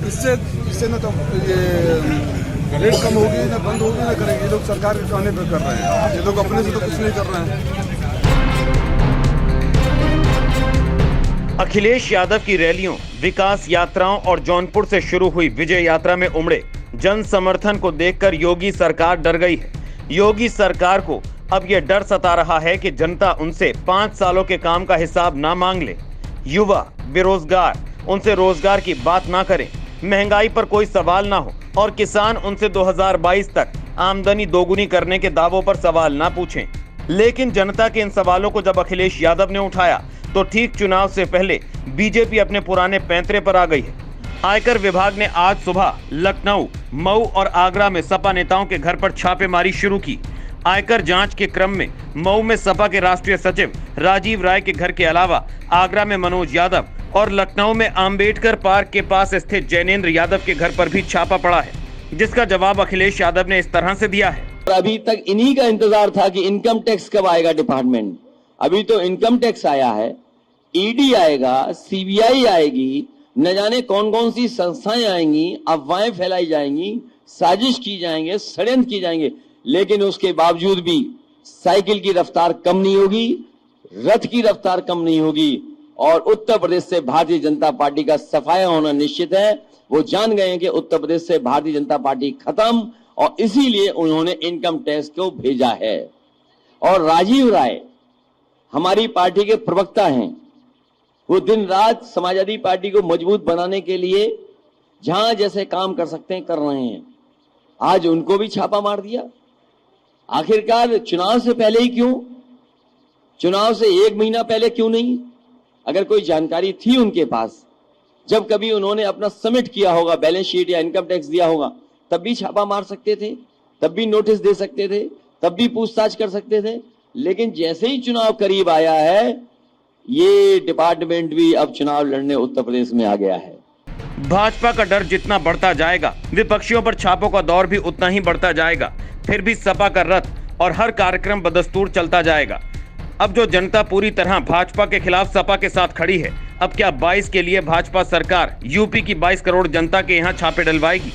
इससे इससे ना तो ये रेट कम होगी, ना बंद होगी, ना करेंगे। ये लोग सरकार के कहने पर कर रहे हैं, ये लोग अपने से तो कुछ नहीं कर रहे हैं। अखिलेश यादव की रैलियों, विकास यात्राओं और जौनपुर से शुरू हुई विजय यात्रा में उमड़े जन समर्थन को देखकर योगी सरकार डर गई है। योगी सरकार को अब यह डर सता रहा है कि जनता उनसे 5 सालों के काम का हिसाब ना मांग ले। युवा, बेरोजगार उनसे रोजगार की बात ना करें, महंगाई पर कोई सवाल ना हो और किसान उनसे 2022 तक आमदनी दोगुनी करने के दावों पर सवाल ना पूछें। लेकिन जनता के इन सवालों को जब अखिलेश यादव ने उठाया तो ठीक चुनाव से पहले बीजेपी अपने पुराने पैंतरे पर आ गई है। आयकर विभाग ने आज सुबह लखनऊ, मऊ और आगरा में सपा नेताओं के घर पर छापेमारी शुरू की। आयकर जांच के क्रम में मऊ में सपा के राष्ट्रीय सचिव राजीव राय के घर के अलावा आगरा में मनोज यादव और लखनऊ में अंबेडकर पार्क के पास स्थित जैनेन्द्र यादव के घर पर भी छापा पड़ा है, जिसका जवाब अखिलेश यादव ने इस तरह से दिया है। अभी तक इन्हीं का इंतजार था कि इनकम टैक्स कब आएगा डिपार्टमेंट। अभी तो इनकम टैक्स आया है, ईडी आएगा, सीबीआई आएगी, न जाने कौन कौन सी संस्थाएं आएंगी, अफवाहें फैलाई जाएंगी, साजिश की जाएंगे, षड्यंत्र की जाएंगे, लेकिन उसके बावजूद भी साइकिल की रफ्तार कम नहीं होगी, रथ की रफ्तार कम नहीं होगी और उत्तर प्रदेश से भारतीय जनता पार्टी का सफाया होना निश्चित है। वो जान गए हैं कि उत्तर प्रदेश से भारतीय जनता पार्टी खत्म और इसीलिए उन्होंने इनकम टैक्स को भेजा है। और राजीव राय हमारी पार्टी के प्रवक्ता हैं, वो दिन रात समाजवादी पार्टी को मजबूत बनाने के लिए जहां जैसे काम कर सकते हैं कर रहे हैं। आज उनको भी छापा मार दिया। आखिरकार चुनाव से पहले ही क्यों, चुनाव से 1 महीना पहले क्यों नहीं? अगर कोई जानकारी थी उनके पास, जब कभी उन्होंने अपना सबमिट किया होगा, बैलेंस शीट या इनकम टैक्स दिया होगा, तब भी छापा मार सकते थे, तब भी नोटिस दे सकते थे, तब भी पूछताछ कर सकते थे। लेकिन जैसे ही चुनाव करीब आया है, ये डिपार्टमेंट भी अब चुनाव लड़ने उत्तर प्रदेश में आ गया है। भाजपा का डर जितना बढ़ता जाएगा, विपक्षियों पर छापों का दौर भी उतना ही बढ़ता जाएगा। फिर भी सपा का रथ और हर कार्यक्रम बदस्तूर चलता जाएगा। अब जो जनता पूरी तरह भाजपा के खिलाफ सपा के साथ खड़ी है, अब क्या 22 के लिए भाजपा सरकार यूपी की 22 करोड़ जनता के यहाँ छापे डलवाएगी?